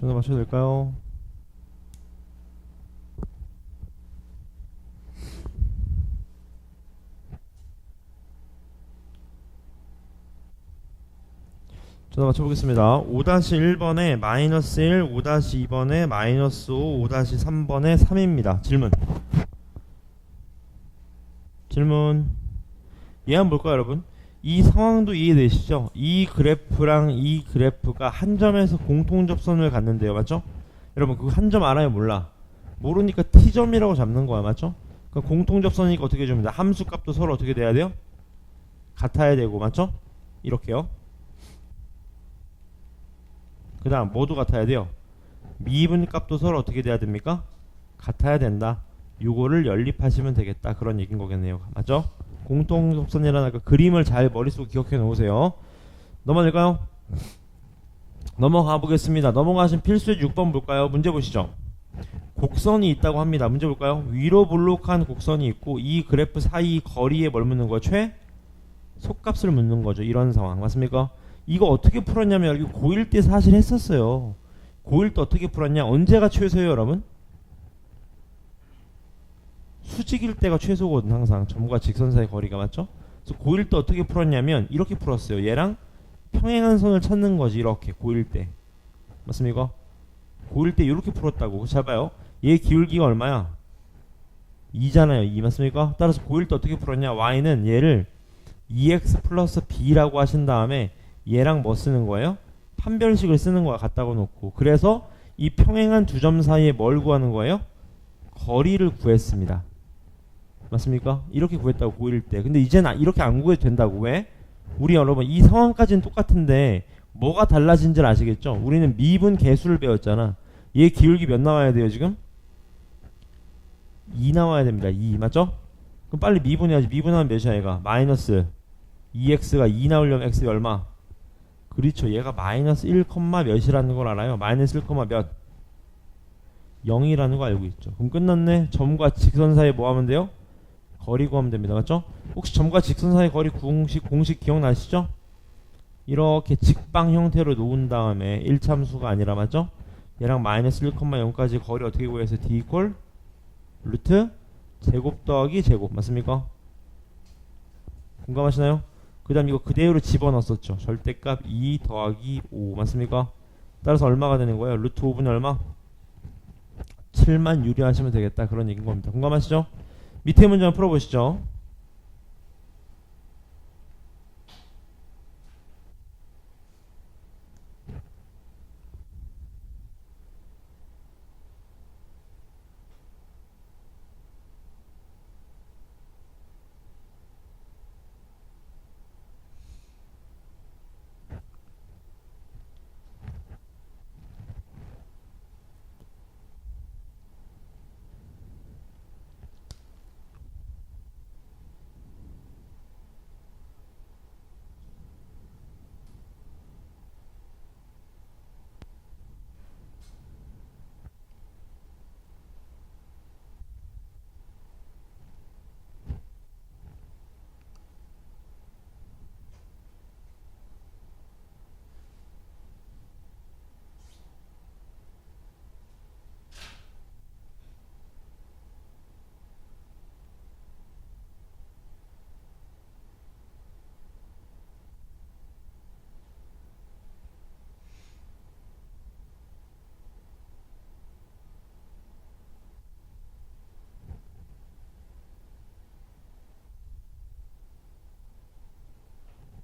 전화 맞춰도 될까요? 전화 맞춰보겠습니다. 5-1번에 마이너스 1, 5-2번에 마이너스 5, 5-3번에 3입니다. 질문. 얘 한번 볼까요, 여러분? 이 상황도 이해되시죠? 이 그래프랑 이 그래프가 한 점에서 공통접선을 갖는데요, 맞죠? 여러분, 그 한 점 알아요, 몰라? 모르니까 t점이라고 잡는 거야, 맞죠? 그러니까 공통접선이니까 어떻게 줍니다. 함수 값도 서로 어떻게 돼야 돼요? 같아야 되고, 맞죠? 이렇게요. 그 다음 모두 같아야 돼요. 미분 값도 서로 어떻게 돼야 됩니까? 같아야 된다. 요거를 연립하시면 되겠다. 그런 얘기인 거겠네요. 맞죠? 공통접선이라는 그 그림을 잘 머릿속에 기억해 놓으세요. 넘어갈까요? 넘어가 보겠습니다. 넘어가신 필수의 6번 볼까요? 문제 보시죠. 곡선이 있다고 합니다. 문제 볼까요? 위로 볼록한 곡선이 있고 이 그래프 사이 거리에 뭘 묻는 거예요? 최소값을 묻는 거죠. 이런 상황 맞습니까? 이거 어떻게 풀었냐면 여기 고1 때 사실 했었어요. 고1 때 어떻게 풀었냐? 언제가 최소예요, 여러분? 수직일 때가 최소거든. 항상 점과 직선 사이 거리가 맞죠? 그래서 고1 때 어떻게 풀었냐면 이렇게 풀었어요. 얘랑 평행한 선을 찾는 거지. 이렇게 고1 때 맞습니까? 고1 때 이렇게 풀었다고. 잘 봐요. 얘 기울기가 얼마야? 2잖아요. 2 맞습니까? 따라서 고1 때 어떻게 풀었냐? y는 얘를 2x 플러스 b라고 하신 다음에 얘랑 뭐 쓰는 거예요? 판별식을 쓰는 거야. 갖다가 놓고. 그래서 이 평행한 두 점 사이에 뭘 구하는 거예요? 거리를 구했습니다. 맞습니까? 이렇게 구했다고 고1 때. 근데 이제는 이렇게 안 구해도 된다고. 왜? 우리 여러분 이 상황까지는 똑같은데 뭐가 달라진지 아시겠죠? 우리는 미분 개수를 배웠잖아. 얘 기울기 몇 나와야 돼요 지금? 2 나와야 됩니다. 2 맞죠? 그럼 빨리 미분해야지. 미분하면 몇이야 얘가? 마이너스 2x가 2 나오려면 x가 얼마? 그렇죠. 얘가 마이너스 1, 몇이라는 걸 알아요. 마이너스 1, 몇? 0이라는 거 알고 있죠. 그럼 끝났네. 점과 직선 사이에 뭐 하면 돼요? 거리 구하면 됩니다. 맞죠? 혹시 점과 직선 사이 거리 공식 기억나시죠? 이렇게 직방 형태로 놓은 다음에 1참수가 아니라 맞죠? 얘랑 마이너스 1,0까지 거리 어떻게 구해서 d 이퀄 루트 제곱 더하기 제곱 맞습니까? 공감하시나요? 그 다음 이거 그대로 집어넣었었죠. 절대값 2 더하기 5 맞습니까? 따라서 얼마가 되는 거예요? 루트 5분의 얼마? 7만 유리하시면 되겠다. 그런 얘기인 겁니다. 공감하시죠? 밑에 문제 한번 풀어보시죠.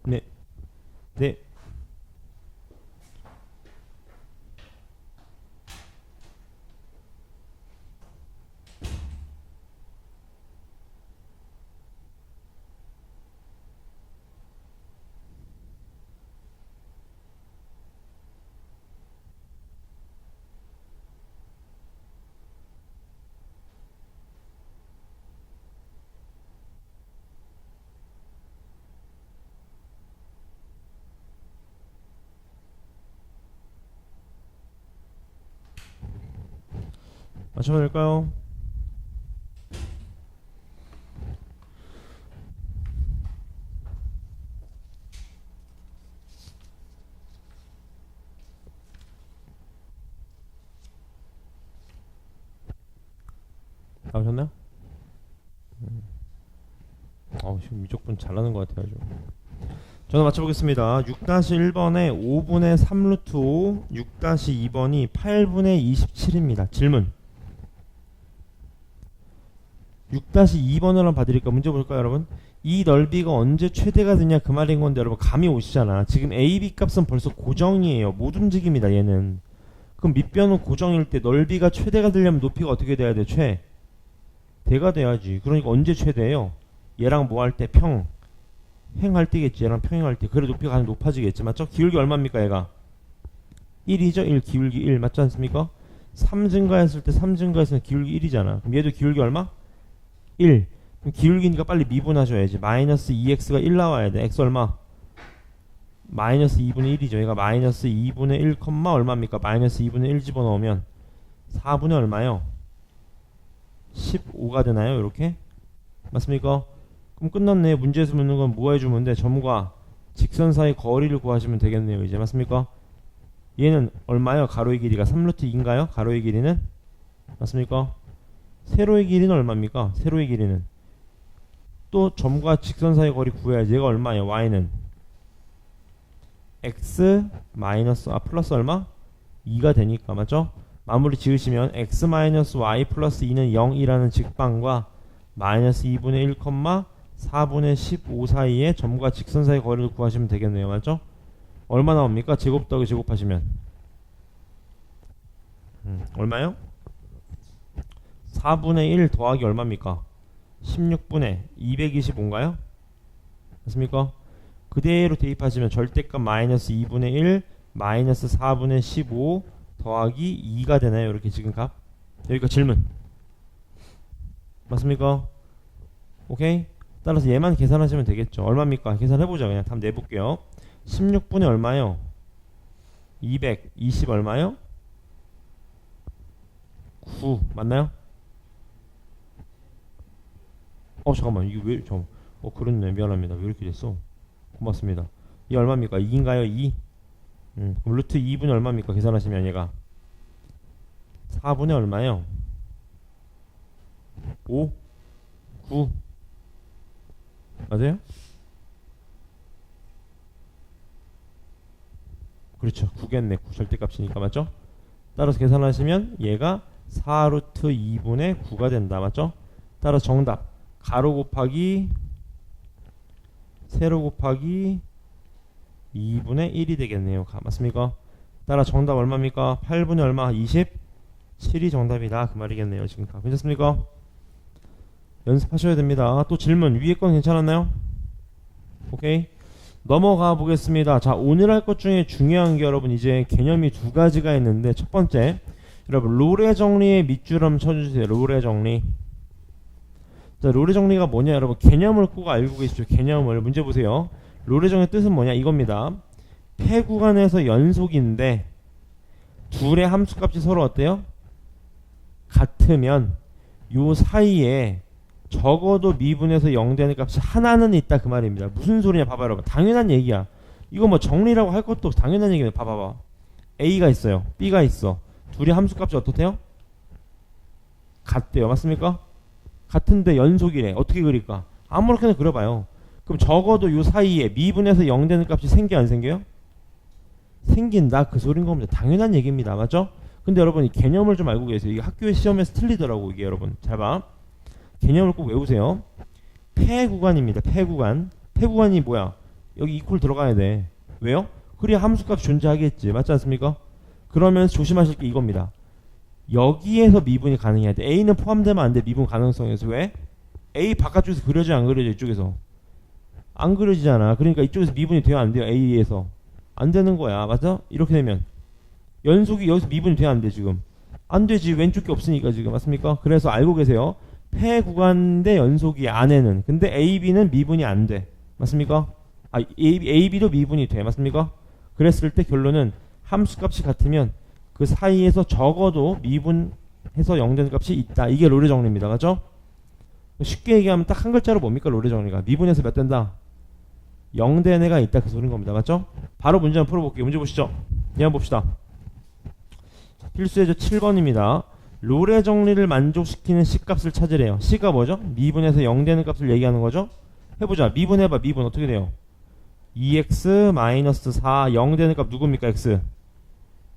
네. 네. 맞춰도 될까요? 다 오셨나요? 지금 이쪽 분 잘하는 것 같아요. 저는 맞춰보겠습니다. 6-1번에 5분의 3루트 5, 6-2번이 8분의 27입니다. 질문. 6-2번을 한번 봐드릴까? 문제 볼까요, 여러분? 이 넓이가 언제 최대가 되냐 그 말인 건데 여러분 감이 오시잖아. 지금 A, B 값은 벌써 고정이에요. 못 움직입니다, 얘는. 그럼 밑변은 고정일 때 넓이가 최대가 되려면 높이가 어떻게 돼야 돼? 대가 돼야지. 그러니까 언제 최대예요? 얘랑 뭐 할 때? 행할 때겠지. 얘랑 평행할 때. 그래 높이가 가장 높아지겠지. 맞죠? 기울기 얼마입니까 얘가? 1이죠. 1 기울기 1 맞지 않습니까? 3 증가했을 때 3 증가했을 때 기울기 1이잖아. 그럼 얘도 기울기 얼마? 1. 그럼 기울기니까 빨리 미분하셔야지. 마이너스 2x가 1 나와야 돼. x 얼마? 마이너스 2분의 1이죠. 얘가 마이너스 2분의 1, 얼마입니까? 마이너스 2분의 1 집어넣으면 4분의 얼마요? 15가 되나요? 이렇게? 맞습니까? 그럼 끝났네. 문제에서 묻는 건 뭐 해주면 돼? 점과 직선 사이 거리를 구하시면 되겠네요. 이제 맞습니까? 얘는 얼마요? 가로의 길이가 3루트 2인가요? 가로의 길이는? 맞습니까? 세로의 길이는 얼마입니까? 세로의 길이는 또 점과 직선 사이 거리 구해야지. 얘가 얼마예요? y는 x 마이너스 플러스 얼마? 2가 되니까 맞죠? 마무리 지으시면 x 마이너스 y 플러스 2는 0이라는 직방과 마이너스 2분의 1, 4분의 15 사이에 점과 직선 사이 거리를 구하시면 되겠네요. 맞죠? 얼마 나옵니까? 제곱 더하기 제곱하시면 얼마요? 4분의 1 더하기 얼마입니까? 16분의 225인가요? 맞습니까? 그대로 대입하시면 절대값 마이너스 2분의 1 마이너스 4분의 15 더하기 2가 되나요? 이렇게 지금 값. 여기가 질문. 맞습니까? 오케이? 따라서 얘만 계산하시면 되겠죠. 얼마입니까? 계산해보자. 그냥 답 내볼게요. 16분의 얼마요? 220 얼마요? 9 맞나요? 잠깐만 이게 왜 그렇네. 미안합니다. 왜 이렇게 됐어? 고맙습니다. 이 얼마입니까? 2인가요? 2? 그럼 루트 2분의 얼마입니까? 계산하시면 얘가 4분의 얼마요? 5? 9 맞아요? 그렇죠. 9겠네. 9 절대값이니까 맞죠? 따라서 계산하시면 얘가 4루트 2분의 9가 된다. 맞죠? 따라서 정답 가로 곱하기 세로 곱하기 2분의 1이 되겠네요. 맞습니까? 따라 정답 얼마입니까? 8분의 얼마? 27이 정답이다. 그 말이겠네요. 지금 다 괜찮습니까? 연습하셔야 됩니다. 또 질문 위에 건 괜찮았나요? 오케이 넘어가 보겠습니다. 자 오늘 할 것 중에 중요한 게 여러분 이제 개념이 두 가지가 있는데 첫 번째 여러분 롤의 정리의 밑줄 한번 쳐주세요. 롤의 정리. 자 롤의 정리가 뭐냐 여러분 개념을 꼭 알고 계십시오. 개념을 문제 보세요. 롤의 정리의 뜻은 뭐냐 이겁니다. 폐 구간에서 연속인데 둘의 함수값이 서로 어때요? 같으면 요 사이에 적어도 미분에서 0 되는 값이 하나는 있다 그 말입니다. 무슨 소리냐 봐봐 여러분. 당연한 얘기야. 이거 뭐 정리라고 할 것도 없어. 당연한 얘기네. 봐봐봐. A가 있어요. B가 있어. 둘이 함수값이 어떻대요? 같대요. 맞습니까? 같은데 연속이래. 어떻게 그릴까? 아무렇게나 그려봐요. 그럼 적어도 요 사이에 미분에서 0 되는 값이 생겨 안 생겨요? 생긴다 그 소린 겁니다. 당연한 얘기입니다. 맞죠? 근데 여러분 이 개념을 좀 알고 계세요. 이게 학교의 시험에서 틀리더라고 이게 여러분. 잘 봐. 개념을 꼭 외우세요. 폐 구간입니다. 폐 구간. 폐 구간이 뭐야? 여기 이퀄 들어가야 돼. 왜요? 그래야 함수값 존재하겠지. 맞지 않습니까? 그러면 조심하실 게 이겁니다. 여기에서 미분이 가능해야 돼. A는 포함되면 안 돼. 미분 가능성에서. 왜? A 바깥쪽에서 그려져 안 그려져? 이쪽에서 안 그려지잖아. 그러니까 이쪽에서 미분이 돼야 안 돼요. A에서 안 되는 거야. 맞아? 이렇게 되면 연속이 여기서 미분이 돼야 안 돼. 지금 안 되지. 왼쪽 게 없으니까 지금. 맞습니까? 그래서 알고 계세요. 폐 구간대 연속이 안에는 근데 AB는 미분이 안 돼. 맞습니까? AB도 미분이 돼. 맞습니까? 그랬을 때 결론은 함수값이 같으면 그 사이에서 적어도 미분해서 0 되는 값이 있다. 이게 롤의 정리입니다. 맞죠? 쉽게 얘기하면 딱 한 글자로 뭡니까? 롤의 정리가 미분해서 몇 된다? 0 되는 애가 있다. 그 소리인 겁니다. 맞죠? 바로 문제 한번 풀어볼게요. 문제 보시죠. 예, 한번 봅시다. 필수예제 7번입니다. 롤의 정리를 만족시키는 C값을 찾으래요. C가 뭐죠? 미분에서 0 되는 값을 얘기하는 거죠. 해보자. 미분해봐. 미분 어떻게 돼요? 2x-4 0 되는 값 누굽니까? x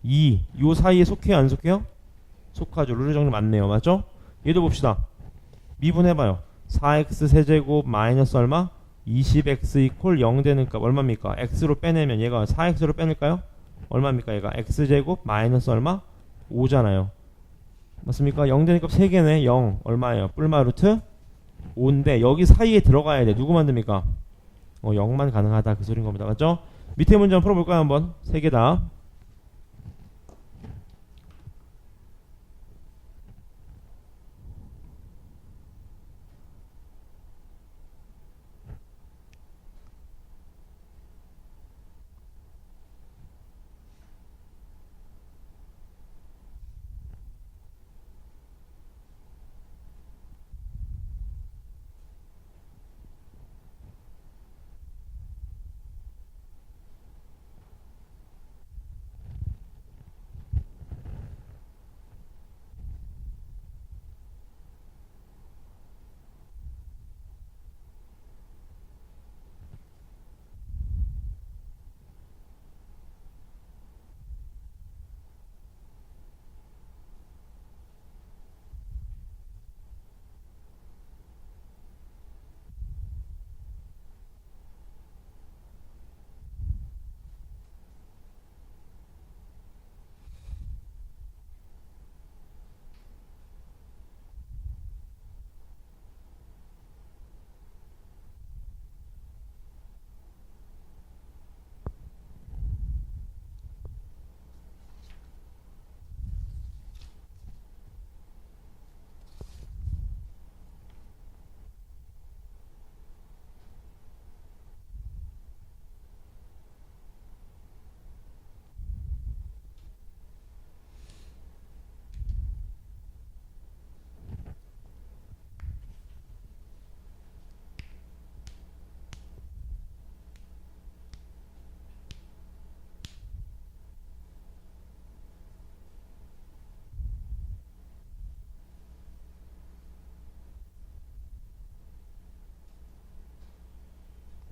2. 요 사이에 속해요? 안 속해요? 속하죠. 룰의 정리 맞네요. 맞죠? 얘도 봅시다. 미분해봐요. 4x 세제곱 마이너스 얼마? 20x 이퀄 0 되는 값 얼마입니까? x로 빼내면 얘가 4x로 빼낼까요? 얼마입니까? 얘가 x제곱 마이너스 얼마? 5잖아요. 맞습니까? 0 되는 값 3개네. 0 얼마예요? 뿔마 루트 5인데 여기 사이에 들어가야 돼. 누구 만듭니까? 0만 가능하다 그 소린 겁니다. 맞죠? 밑에 문제 한번 풀어볼까요? 한번 3개 다.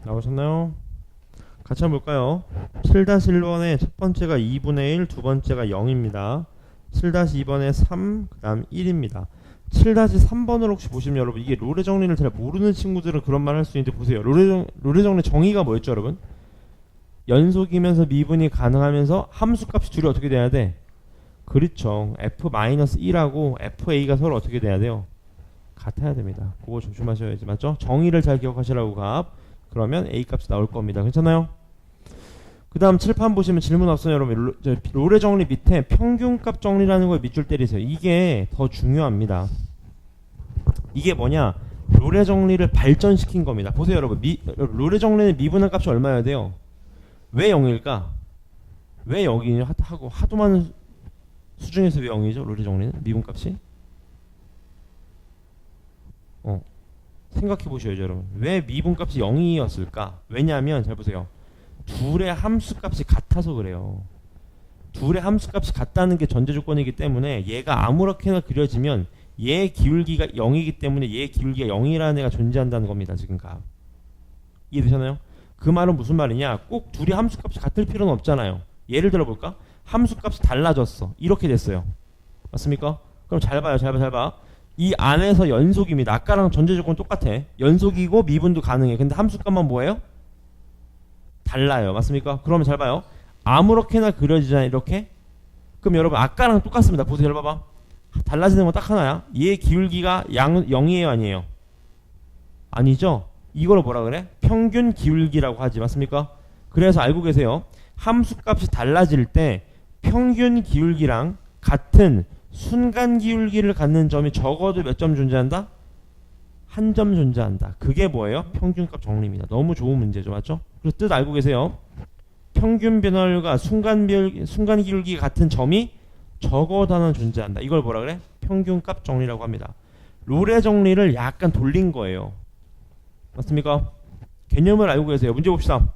나오셨나요? 같이 한번 볼까요? 7-1번에 첫 번째가 2분의 1, 두 번째가 0입니다. 7-2번에 3, 그 다음 1입니다. 7-3번을 혹시 보시면 여러분 이게 롤의 정리를 잘 모르는 친구들은 그런 말 할 수 있는데 보세요. 롤의 정리 정의가 뭐였죠 여러분? 연속이면서 미분이 가능하면서 함수값이 둘이 어떻게 돼야 돼? 그렇죠. f-1하고 fa가 서로 어떻게 돼야 돼요? 같아야 됩니다. 그거 조심하셔야지. 맞죠? 정의를 잘 기억하시라고 값. 그러면 A값이 나올 겁니다. 괜찮아요? 그 다음 칠판 보시면 질문 없어요 여러분. 롤의 정리 밑에 평균값 정리라는 거에 밑줄 때리세요. 이게 더 중요합니다. 이게 뭐냐? 롤의 정리를 발전시킨 겁니다. 보세요 여러분. 롤의 정리는 미분한 값이 얼마여야 돼요? 왜 0일까? 왜 0이냐 하고 하도 많은 수중에서 왜 0이죠? 롤의 정리는 미분값이? 생각해 보셔야죠 여러분. 왜 미분값이 0이었을까? 왜냐하면 잘 보세요. 둘의 함수값이 같아서 그래요. 둘의 함수값이 같다는 게 전제 조건이기 때문에 얘가 아무렇게나 그려지면 얘 기울기가 0이기 때문에 얘 기울기가 0이라는 애가 존재한다는 겁니다. 지금 값. 이해되셨나요? 그 말은 무슨 말이냐? 꼭 둘이 함수값이 같을 필요는 없잖아요. 예를 들어 볼까? 함수값이 달라졌어. 이렇게 됐어요. 맞습니까? 그럼 잘 봐요. 잘 봐. 이 안에서 연속입니다. 아까랑 전제 조건 똑같아. 연속이고 미분도 가능해. 근데 함수값만 뭐예요? 달라요. 맞습니까? 그러면 잘 봐요. 아무렇게나 그려지잖아요. 이렇게. 그럼 여러분 아까랑 똑같습니다. 보세요. 잘 봐봐. 달라지는 건 딱 하나야. 얘 기울기가 0이에요? 아니에요? 아니죠? 이걸 뭐라 그래? 평균 기울기라고 하지. 맞습니까? 그래서 알고 계세요. 함수값이 달라질 때 평균 기울기랑 같은 순간 기울기를 갖는 점이 적어도 몇 점 존재한다? 한 점 존재한다. 그게 뭐예요? 평균값 정리입니다. 너무 좋은 문제죠. 맞죠? 그래서 뜻 알고 계세요. 평균 변화율과 순간 기울기 같은 점이 적어도 하나 존재한다. 이걸 뭐라 그래? 평균값 정리라고 합니다. 롤의 정리를 약간 돌린 거예요. 맞습니까? 개념을 알고 계세요. 문제 봅시다.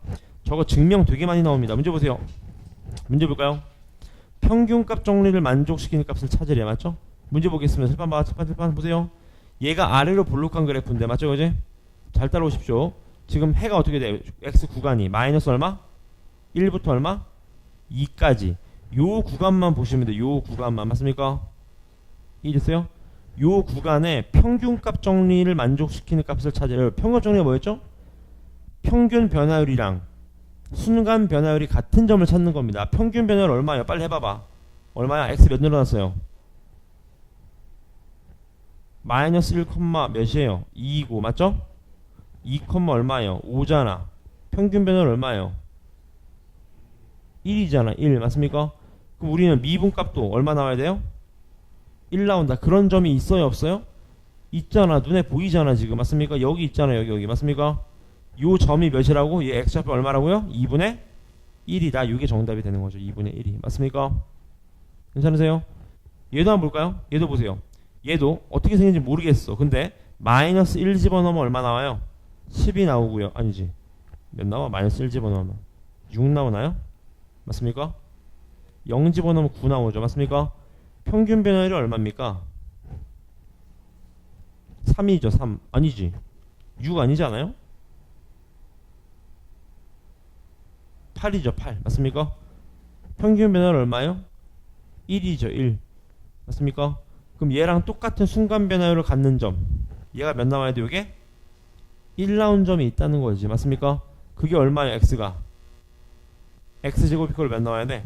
저거 증명 되게 많이 나옵니다. 문제 보세요. 문제 볼까요? 평균값 정리를 만족시키는 값을 찾으래. 맞죠? 문제 보겠습니다. 칠판 보세요. 얘가 아래로 볼록한 그래프인데 맞죠, 그지? 잘 따라오십시오. 지금 해가 어떻게 돼요? x 구간이 마이너스 얼마? 1부터 얼마? 2까지. 요 구간만 보시면 돼요. 요 구간만 맞습니까? 이해됐어요? 요 구간에 평균값 정리를 만족시키는 값을 찾아요. 평균 정리가 뭐였죠? 평균 변화율이랑 순간 변화율이 같은 점을 찾는 겁니다. 평균 변화율 얼마예요? 빨리 해봐봐. 얼마야? x 몇 늘어났어요? 마이너스 1, 몇이에요? 2이고 맞죠? 2, 얼마예요? 5잖아. 평균 변화율 얼마예요? 1이잖아. 1 맞습니까? 그럼 우리는 미분값도 얼마 나와야 돼요? 1 나온다. 그런 점이 있어요? 없어요? 있잖아. 눈에 보이잖아 지금. 맞습니까? 여기 있잖아. 여기 맞습니까? 요 점이 몇이라고? 얘 x좌표 얼마라고요? 2분의 1이다. 이게 정답이 되는 거죠. 2분의 1이 맞습니까? 괜찮으세요? 얘도 한번 볼까요? 얘도 보세요. 얘도 어떻게 생긴지 모르겠어. 근데 마이너스 1 집어넣으면 얼마 나와요? 10이 나오고요. 아니지. 몇 나와? 마이너스 1 집어넣으면 6 나오나요? 맞습니까? 0 집어넣으면 9 나오죠. 맞습니까? 평균 변화율이 얼마입니까? 3이죠. 3. 아니지. 6 아니지 않아요? 8이죠. 8. 맞습니까? 평균 변화율 얼마요? 1이죠. 1. 맞습니까? 그럼 얘랑 똑같은 순간 변화율을 갖는 점. 얘가 몇 나와야 돼? 이게? 1 나온 점이 있다는 거지. 맞습니까? 그게 얼마예요? x가. x제곱 이퀄 몇 나와야 돼?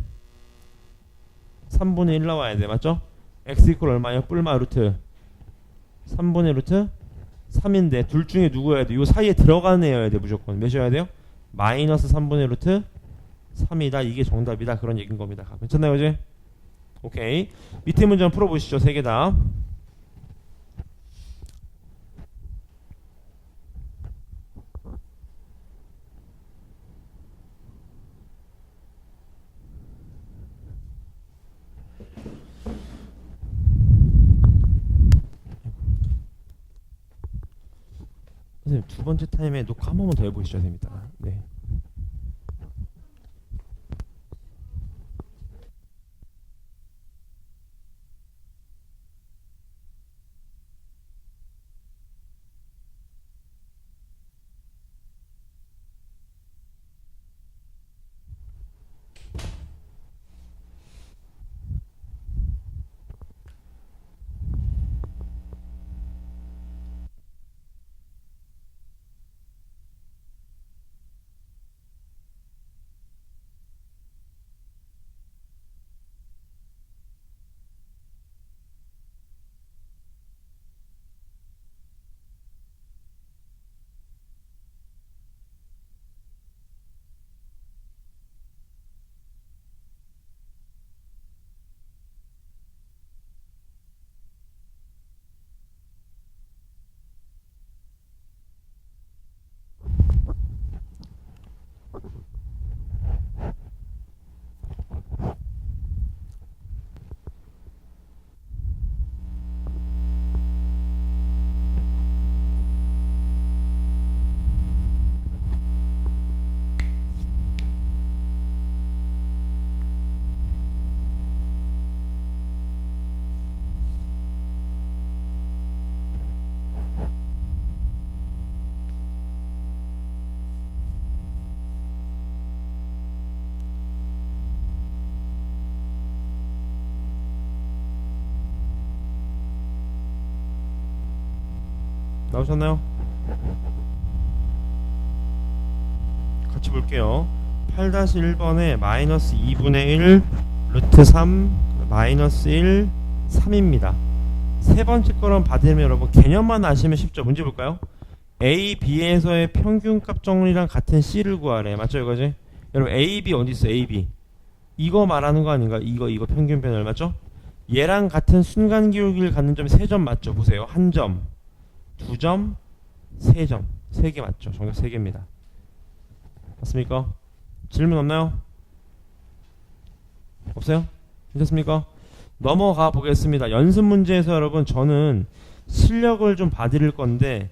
3분의 1 나와야 돼. 맞죠? x 이퀄 얼마예요? 뿔마 루트 3분의 루트 3인데 둘 중에 누구여야 돼? 요 사이에 들어가는 애여야 돼. 무조건. 몇이어야 돼요? 마이너스 3분의 루트 3이다. 이게 정답이다. 그런 얘기인 겁니다. 괜찮나요 이제? 오케이. 밑에 문제 한번 풀어보시죠. 3개 다. 선생님 두 번째 타임에 녹화 한 번만 더 해보시죠. 선생님 이따가. 네. 나오셨나요? 같이 볼게요. 8-1번에 마이너스 2분의 1 루트 3 마이너스 1 3입니다. 세 번째 거는 받으면 여러분 개념만 아시면 쉽죠. 문제 볼까요? A, B에서의 평균값 정리랑 같은 C를 구하래. 맞죠 이거지? 여러분 A, B 어디 있어? A, B 이거 말하는 거 아닌가? 이거 평균 변화율 맞죠? 얘랑 같은 순간 기울기를 갖는 점이 3점 맞죠? 보세요. 1점 2점, 3점. 3개 맞죠? 정답 3개입니다. 맞습니까? 질문 없나요? 없어요? 괜찮습니까? 넘어가 보겠습니다. 연습 문제에서 여러분 저는 실력을 좀 봐드릴 건데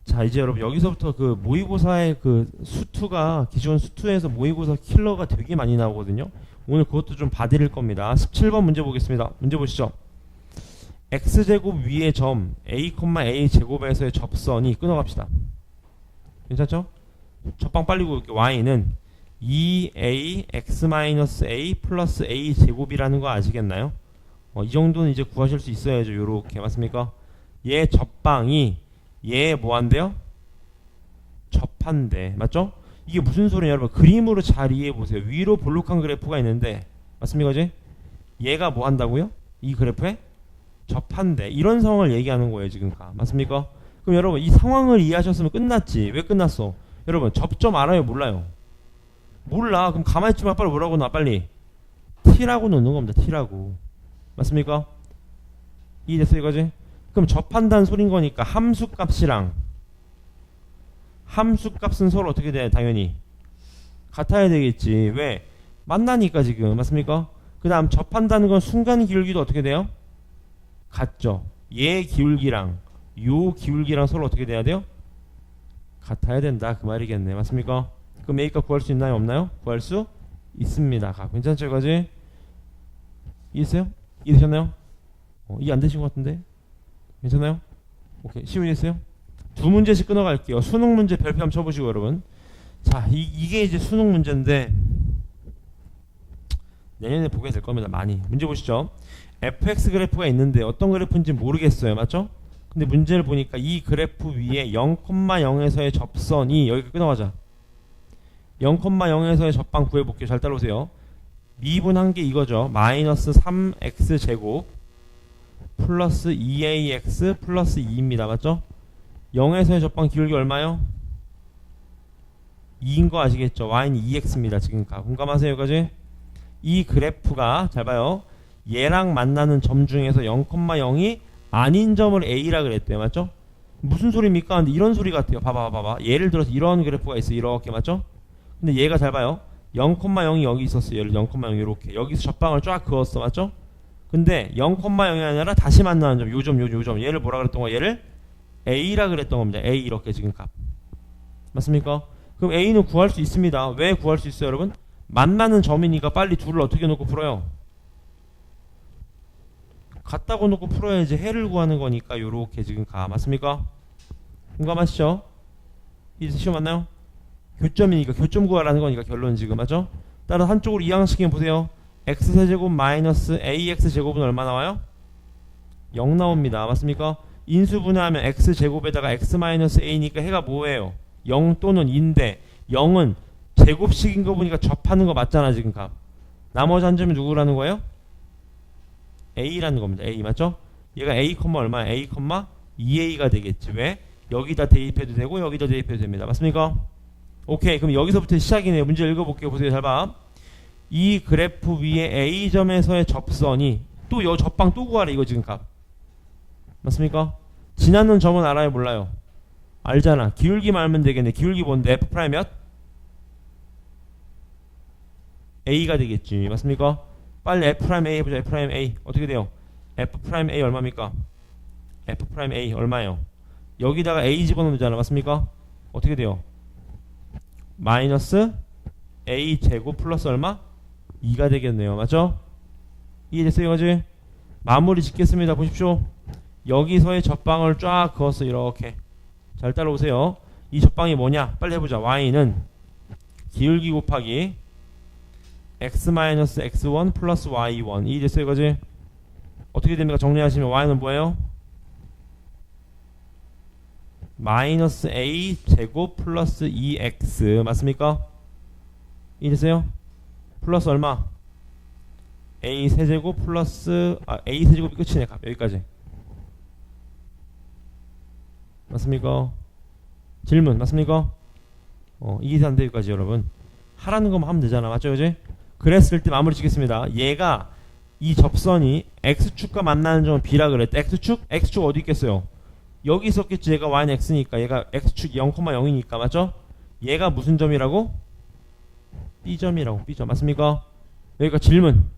자 이제 여러분 여기서부터 그 모의고사의 그 수투가 기존 수투에서 모의고사 킬러가 되게 많이 나오거든요. 오늘 그것도 좀 봐드릴 겁니다. 17번 문제 보겠습니다. 문제 보시죠. x제곱 위의 점 a, a 제곱에서의 접선이 끊어갑시다. 괜찮죠? 첫방 빨리 구울게요. y는 2a x-a 플러스 a 제곱이라는 거 아시겠나요? 이 정도는 이제 구하실 수 있어야죠. 요렇게 맞습니까? 얘 접방이 얘 뭐한대요? 접한대. 맞죠? 이게 무슨 소리냐 여러분, 그림으로 잘 이해해 보세요. 위로 볼록한 그래프가 있는데 맞습니까? 이제 얘가 뭐 한다고요? 이 그래프에 접한대. 이런 상황을 얘기하는 거예요 지금. 맞습니까? 그럼 여러분 이 상황을 이해하셨으면 끝났지. 왜 끝났어? 여러분 접점 알아요? 몰라요? 몰라. 그럼 가만히 있지마. 빨리 뭐라고 나 빨리 t라고 넣는 겁니다. t라고. 맞습니까? 이해됐어 이거지? 그럼 접한다는 소린 거니까 함수값이랑 함수값은 서로 어떻게 돼? 당연히 같아야 되겠지. 왜? 만나니까 지금. 맞습니까? 그 다음 접한다는 건 순간 기울기도 어떻게 돼요? 같죠. 얘 기울기랑 요 기울기랑 서로 어떻게 돼야 돼요? 같아야 된다 그 말이겠네. 맞습니까? 그럼 A값 구할 수 있나요? 없나요? 구할 수 있습니다. 괜찮죠 이거지? 이해했어요? 이해되셨나요? 이해 안 되신 것 같은데? 괜찮아요? 오케이. 쉬우겠어요? 두 문제씩 끊어갈게요. 수능 문제 별표 한번 쳐보시고 여러분. 자, 이게 이제 수능 문제인데 내년에 보게 될 겁니다. 많이. 문제 보시죠. fx 그래프가 있는데 어떤 그래프인지 모르겠어요. 맞죠? 근데 문제를 보니까 이 그래프 위에 0,0에서의 접선이 여기 끊어가자. 0,0에서의 접방 구해볼게요. 잘 따라오세요. 미분한 게 이거죠. 마이너스 3x제곱 플러스 2ax 플러스 2입니다. 맞죠? 0에서의 접방 기울기 얼마요? 2인 거 아시겠죠? y는 2x입니다. 지금 공감하세요? 여기까지? 이 그래프가 잘 봐요. 얘랑 만나는 점 중에서 0,0이 아닌 점을 a라 그랬대요. 맞죠? 무슨 소리입니까? 근데 이런 소리 같아요. 봐봐. 예를 들어서 이런 그래프가 있어. 이렇게. 맞죠? 근데 얘가 잘 봐요. 0,0이 여기 있었어요. 얘를 0,0 이렇게. 여기서 접방을 쫙 그었어. 맞죠? 근데 0,0이 아니라 다시 만나는 점. 요점. 얘를 뭐라 그랬던 거야? 얘를 a라 그랬던 겁니다. a 이렇게 지금 값. 맞습니까? 그럼 a는 구할 수 있습니다. 왜 구할 수 있어요, 여러분? 만나는 점이니까 빨리 둘을 어떻게 놓고 풀어요? 같다고 놓고 풀어야지 해를 구하는 거니까 요렇게 지금 맞습니까? 공감하시죠? 이제 시험 맞나요? 교점이니까 교점 구하라는 거니까 결론은 지금 맞죠? 따라 한쪽으로 이항시키면 보세요. x세제곱 마이너스 ax제곱은 얼마 나와요? 0 나옵니다. 맞습니까? 인수분해하면 x제곱에다가 x 마이너스 a니까 해가 뭐예요? 0 또는 2인데 0은 제곱식인 거 보니까 접하는 거 맞잖아 지금 값. 나머지 한 점이 누구라는 거예요? a라는 겁니다. a 맞죠? 얘가 a, 얼마야? a, 2a가 되겠지. 왜? 여기다 대입해도 되고 여기다 대입해도 됩니다. 맞습니까? 오케이. 그럼 여기서부터 시작이네요. 문제 읽어볼게요. 보세요. 잘 봐. 이 그래프 위에 a점에서의 접선이 또 여 접방 또 구하래. 이거 지금 값. 맞습니까? 지나는 점은 알아요? 몰라요? 알잖아. 기울기만 알면 되겠네. 기울기 뭔데? f 프라임 몇? a가 되겠지. 맞습니까? 빨리 f 프라임 a 해보자. f 프라임 a 어떻게 돼요? f 프라임 a 얼마입니까? f 프라임 a 얼마예요? 여기다가 a 집어넣으면 되잖아. 맞습니까? 어떻게 돼요? 마이너스 a 제곱 플러스 얼마? 2가 되겠네요. 맞죠? 이해됐어요? 이거지? 마무리 짓겠습니다. 보십시오. 여기서의 접방을 쫙 그었어. 이렇게 잘 따라오세요. 이 접방이 뭐냐? 빨리 해보자. y는 기울기 곱하기 x-x1 플러스 y1. 이해됐어요? 이거지? 어떻게 됩니까? 정리하시면 y는 뭐예요? 마이너스 a 제곱 플러스 2x 맞습니까? 이해됐어요? 플러스 얼마? a 세제곱 플러스 a 세제곱이 끝이네. 여기까지 맞습니까? 질문 맞습니까? 이게 안 돼. 여기까지 여러분 하라는 것만 하면 되잖아. 맞죠? 그지? 그랬을 때 마무리 짓겠습니다. 얘가 이 접선이 x축과 만나는 점은 b라 그랬다. x축 어디 있겠어요? 여기 있었겠지. 얘가 y는 x니까 얘가 x축 0,0이니까 맞죠? 얘가 무슨 점이라고? b점이라고. b점 맞습니까? 여기가 질문.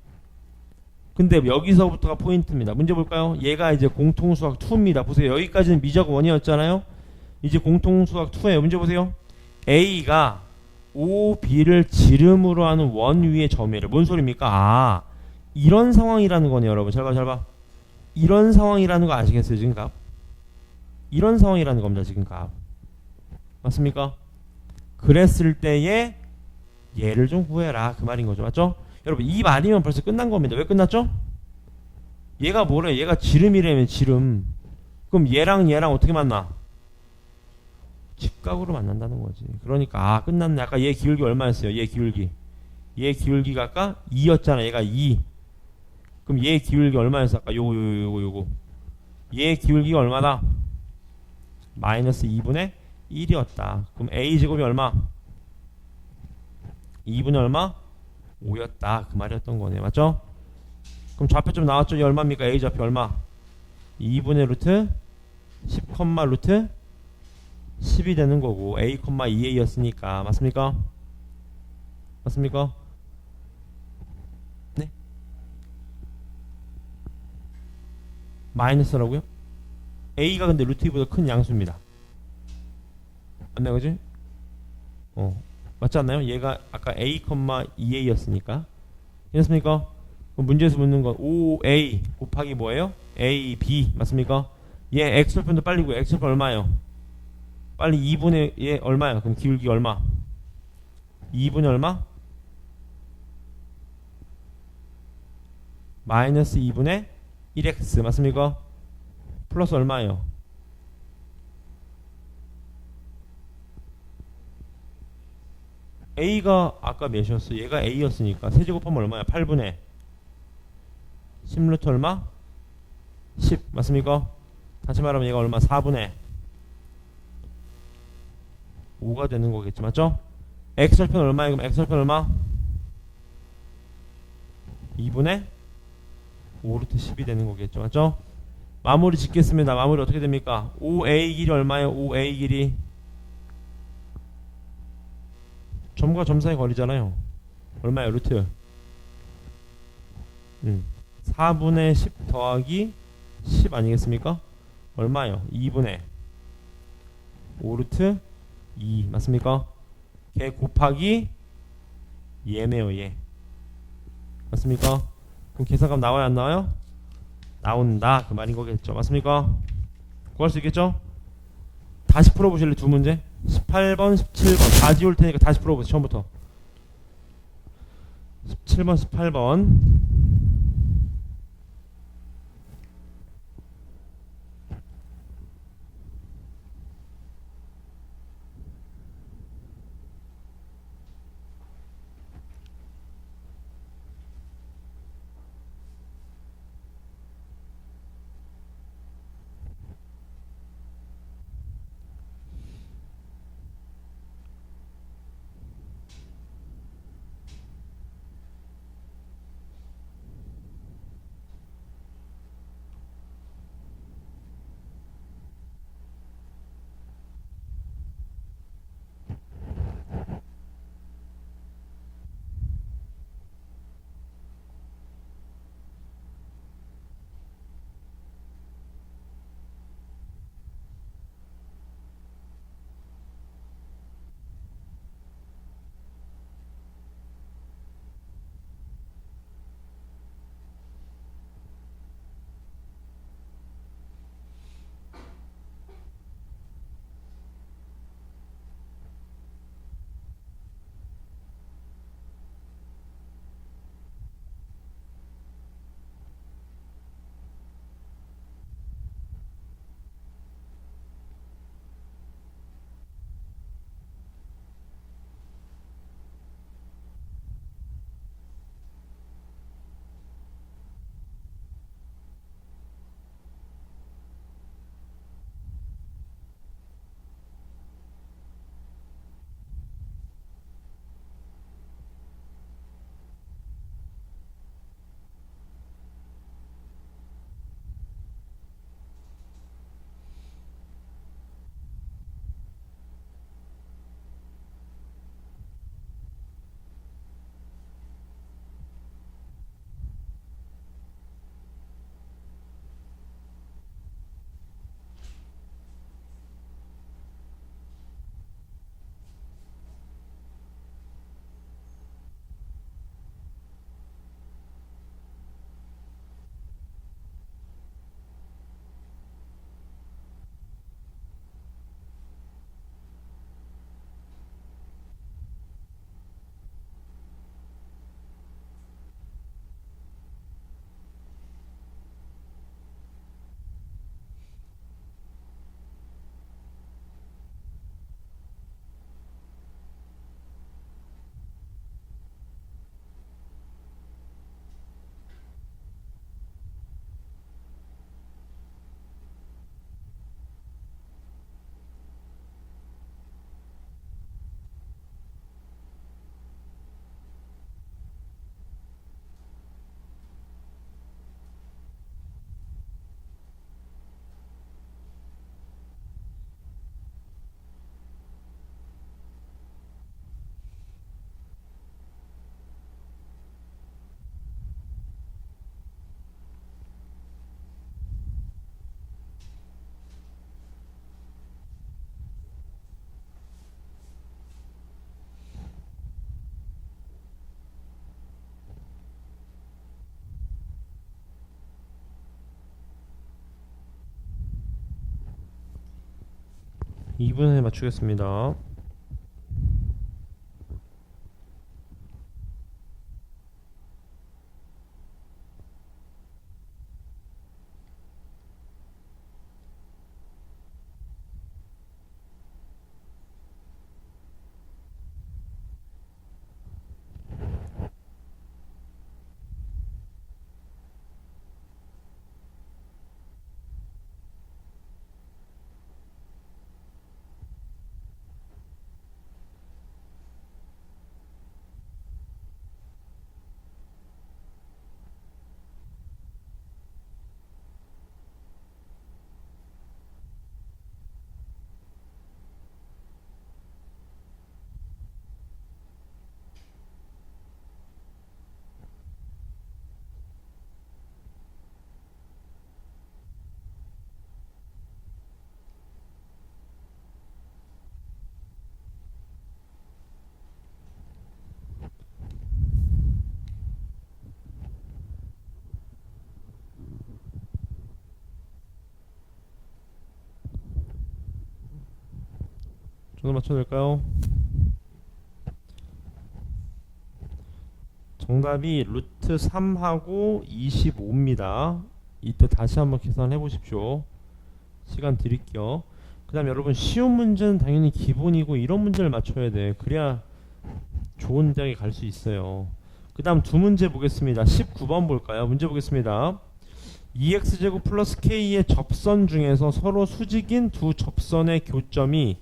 근데 여기서부터가 포인트입니다. 문제 볼까요? 얘가 이제 공통수학 2입니다. 보세요. 여기까지는 미적 1이었잖아요. 이제 공통수학 2예요. 문제 보세요. a가 OB를 지름으로 하는 원 위의 점이래. 뭔 소리입니까? 이런 상황이라는 거네요. 여러분 잘 봐. 이런 상황이라는 거 아시겠어요? 지금 값 이런 상황이라는 겁니다. 지금 값 맞습니까? 그랬을 때에 얘를 좀 구해라 그 말인 거죠. 맞죠? 여러분 이 말이면 벌써 끝난 겁니다. 왜 끝났죠? 얘가 뭐래? 얘가 지름이라면 지름. 그럼 얘랑 어떻게 만나? 직각으로 만난다는 거지. 그러니까 아 끝났네. 아까 얘 기울기 얼마였어요? 얘 기울기가 아까 2였잖아. 얘가 2. 그럼 얘 기울기 얼마였어? 아까 요거. 얘 기울기가 얼마다? 마이너스 2분의 1이었다. 그럼 a제곱이 얼마? 2분의 얼마? 5였다. 그 말이었던 거네. 맞죠? 그럼 좌표점 나왔죠? 이 얼마입니까? a 좌표 얼마? 2분의 루트 10, 루트 10이 되는 거고 a, 2a였으니까 맞습니까? 맞습니까? 네? 마이너스라고요? a가 근데 루트 2보다 큰 양수입니다. 맞나 그지? 맞지 않나요? 얘가 아까 a, 2a였으니까 이랬습니까? 그럼 문제에서 묻는 건 5a 곱하기 뭐예요? a, b 맞습니까? 얘 x절편도 빨리 구해. x절편 얼마예요? 빨리 2분의 얘 얼마야? 그럼 기울기 얼마? 2분의 얼마? 마이너스 2분의 1x 맞습니까? 플러스 얼마예요? a가 아까 몇이었어? 얘가 a였으니까 세제곱하면 얼마야? 8분의 10루트 얼마? 10 맞습니까? 다시 말하면 얘가 얼마? 4분의 5가 되는 거겠지 맞죠? x절편 얼마야? 그럼 x절편 얼마? 2분의 5루트 10이 되는 거겠죠 맞죠? 마무리 짓겠습니다. 마무리 어떻게 됩니까? 5a 길이 얼마예요? 5a 길이 점과 점 사이 거리잖아요. 얼마예요? 루트 4분의 10 더하기 10 아니겠습니까? 얼마예요? 2분의 5루트 2 맞습니까? 걔 곱하기 얘네요 얘 맞습니까? 그럼 계산값 나와요 안 나와요? 나온다 그 말인 거겠죠 맞습니까? 구할 수 있겠죠? 다시 풀어보실래 두 문제? 18번 17번 다 지울 테니까 다시 풀어보세요 처음부터 17번 18번 2분에 맞추겠습니다. 정답 맞춰낼까요? 정답이 루트 3하고 25입니다. 이때 다시 한번 계산해 보십시오. 시간 드릴게요. 그 다음 여러분 쉬운 문제는 당연히 기본이고 이런 문제를 맞춰야 돼. 그래야 좋은 대학에 갈 수 있어요. 그 다음 두 문제 보겠습니다. 19번 볼까요? 문제 보겠습니다. 2x제곱 플러스 k의 접선 중에서 서로 수직인 두 접선의 교점이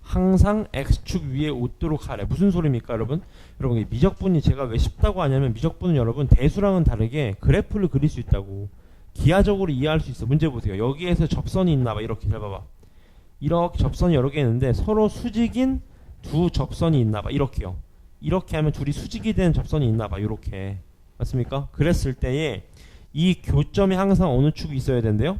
항상 x축 위에 오도록 하래. 무슨 소리입니까 여러분? 여러분 미적분이 제가 왜 쉽다고 하냐면 미적분은 여러분 대수랑은 다르게 그래프를 그릴 수 있다고 기하적으로 이해할 수 있어. 문제 보세요. 여기에서 접선이 있나봐. 이렇게 잘 봐봐. 이렇게 접선이 여러 개 있는데 서로 수직인 두 접선이 있나봐. 이렇게요. 이렇게 하면 둘이 수직이 된 접선이 있나봐. 이렇게 맞습니까? 그랬을 때에 이 교점이 항상 어느 축이 있어야 된대요?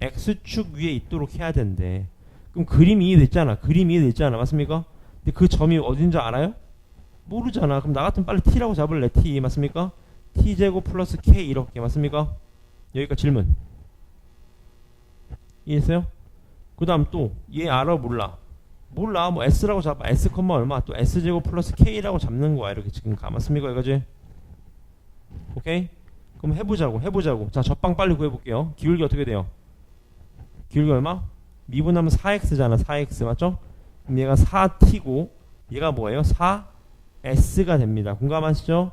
x축 위에 있도록 해야 된대. 그럼 그림이 이해됐잖아. 그림이 이해됐잖아. 맞습니까? 근데 그 점이 어딘지 알아요? 모르잖아. 그럼 나 같으면 빨리 t라고 잡을래. t 맞습니까? t제곱 플러스 k 이렇게 맞습니까? 여기까지 질문 이해했어요? 그 다음 또 얘 알아 몰라? 몰라. 뭐 s라고 잡아. s, 얼마? 또 s제곱 플러스 k라고 잡는 거야. 이렇게 지금 맞습니까? 이거지? 오케이? 그럼 해보자고. 자, 접방 빨리 구해볼게요. 기울기 어떻게 돼요? 기울기 얼마? 미분하면 4x잖아. 4x 맞죠? 그럼 얘가 4t고 얘가 뭐예요? 4s가 됩니다. 공감하시죠?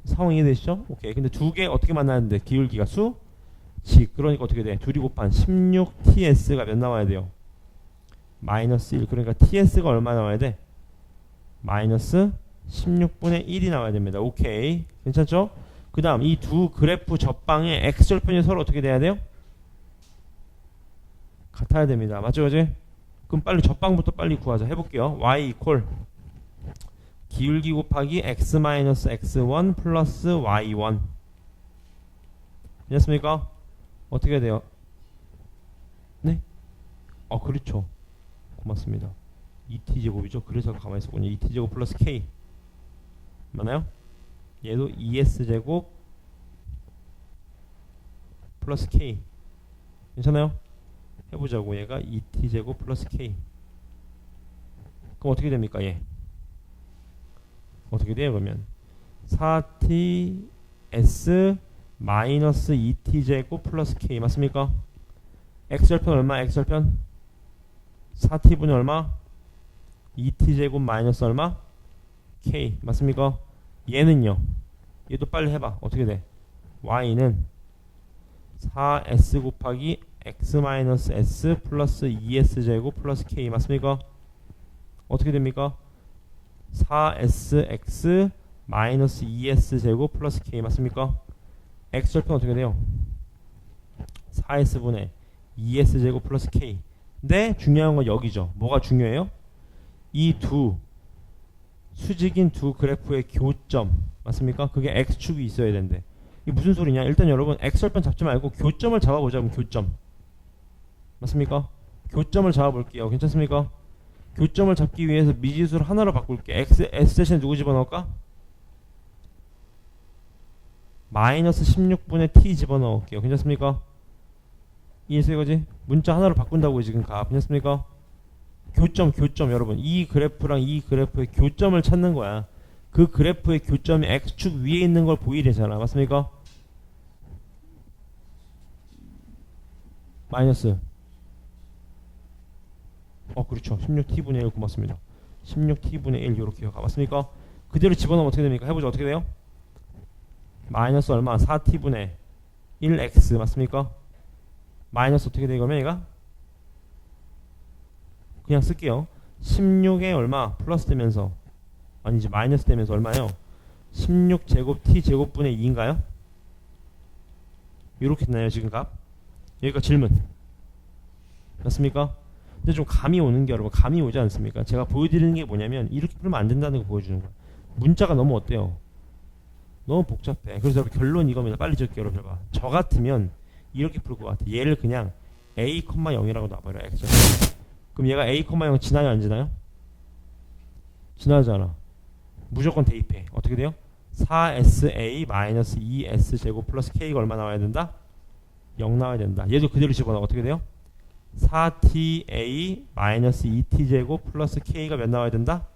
상황 이해되시죠? 오케이. 근데 두 개 어떻게 만나는데 기울기가 수직. 그러니까 어떻게 돼? 둘이 곱한 16ts가 몇 나와야 돼요? 마이너스 1. 그러니까 ts가 얼마 나와야 돼? 마이너스 16분의 1이 나와야 됩니다. 오케이. 괜찮죠? 그 다음 이 두 그래프 접방의 x절편이 서로 어떻게 돼야 돼요? 같아야 됩니다. 맞죠? 그지? 그럼 빨리 접방부터 빨리 구하자. 해볼게요. y 이퀄 기울기 곱하기 x-x1 플러스 y1 됐습니까? 어떻게 돼요? 네? 그렇죠. 고맙습니다. 2t제곱이죠. 그래서 가만히 있었군요. 2t제곱 플러스 k 맞나요? 얘도 2s제곱 플러스 k 괜찮아요? 해보자고. 얘가 2t제곱 플러스 k 그럼 어떻게 됩니까? 얘 어떻게 돼요? 그러면 4ts 마이너스 2t제곱 플러스 k 맞습니까? x절편 얼마? x절편 4t분의 얼마? 2t제곱 마이너스 얼마? k 맞습니까? 얘는요. 얘도 빨리 해봐. 어떻게 돼? y는 4s 곱하기 x-s 플러스 2s제곱 플러스 k 맞습니까? 어떻게 됩니까? 4sx 마이너스 2s제곱 플러스 k 맞습니까? x절편 어떻게 돼요? 4s분의 2s제곱 플러스 k. 근데 중요한 건 여기죠. 뭐가 중요해요? 이 두 수직인 두 그래프의 교점 맞습니까? 그게 x축이 있어야 된대. 이게 무슨 소리냐? 일단 여러분 x절편 잡지 말고 교점을 잡아보자. 그럼 교점 맞습니까? 교점을 잡아볼게요. 괜찮습니까? 교점을 잡기 위해서 미지수를 하나로 바꿀게. s 대신에 누구 집어넣을까? 마이너스 16분의 t 집어넣을게요. 괜찮습니까? 이해했어요 이거지? 문자 하나로 바꾼다고 지금 값 됐습니까? 교점 여러분 이 그래프랑 이 그래프의 교점을 찾는 거야. 그 그래프의 교점이 x축 위에 있는 걸 보이래잖아. 맞습니까? 마이너스 그렇죠. 16t분의 1 고맙습니다. 16t분의 1 요렇게요. 맞습니까? 그대로 집어넣으면 어떻게 됩니까? 해보죠. 어떻게 돼요? 마이너스 얼마? 4t분의 1x 맞습니까? 마이너스 어떻게 되거면 얘가? 그냥 쓸게요. 16에 얼마? 플러스 되면서 아니지 마이너스 되면서 얼마요? 16제곱 t제곱분의 2인가요? 이렇게 되나요 지금 값? 여기가 질문 맞습니까? 근데 좀 감이 오는 게 여러분 감이 오지 않습니까? 제가 보여드리는 게 뭐냐면 이렇게 풀면 안 된다는 거 보여주는 거야. 문자가 너무 어때요? 너무 복잡해. 그래서 여러분 결론 이겁니다. 빨리 적게요 여러분. 봐. 저 같으면 이렇게 풀 것 같아. 얘를 그냥 a, 0이라고 놔버려. x. 그럼 얘가 a, 0 지나요 안 지나요? 지나잖아. 무조건 대입해. 어떻게 돼요? 4sa 마이너스 2s 제곱 플러스 k가 얼마 나와야 된다? 0 나와야 된다. 얘도 그대로 집어넣어. 어떻게 돼요? 4ta 마이너스 2t 제곱 플러스 k가 몇 나와야 된다?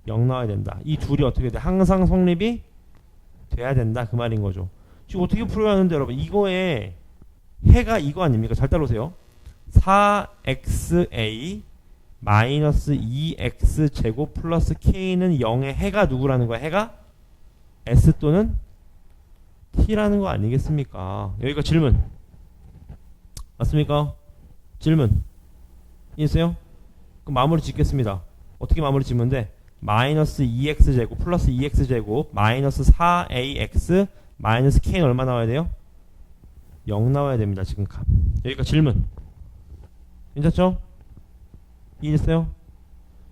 0 나와야 된다. 이 둘이 어떻게 돼? 항상 성립이 돼야 된다. 그 말인 거죠. 지금 어떻게 풀어야 하는데 여러분 이거에 해가 이거 아닙니까? 잘 따라오세요. 4xa 마이너스 2x 제곱 플러스 k는 0의 해가 누구라는 거야? 해가 s 또는 t라는 거 아니겠습니까? 여기가 질문 맞습니까? 질문 이해했어요? 그럼 마무리 짓겠습니다. 어떻게 마무리 짓면 돼? 마이너스 2x제곱 플러스 2x제곱 마이너스 4ax 마이너스 k는 얼마 나와야 돼요? 0 나와야 됩니다. 지금 값. 여기가 질문 괜찮죠? 이해했어요?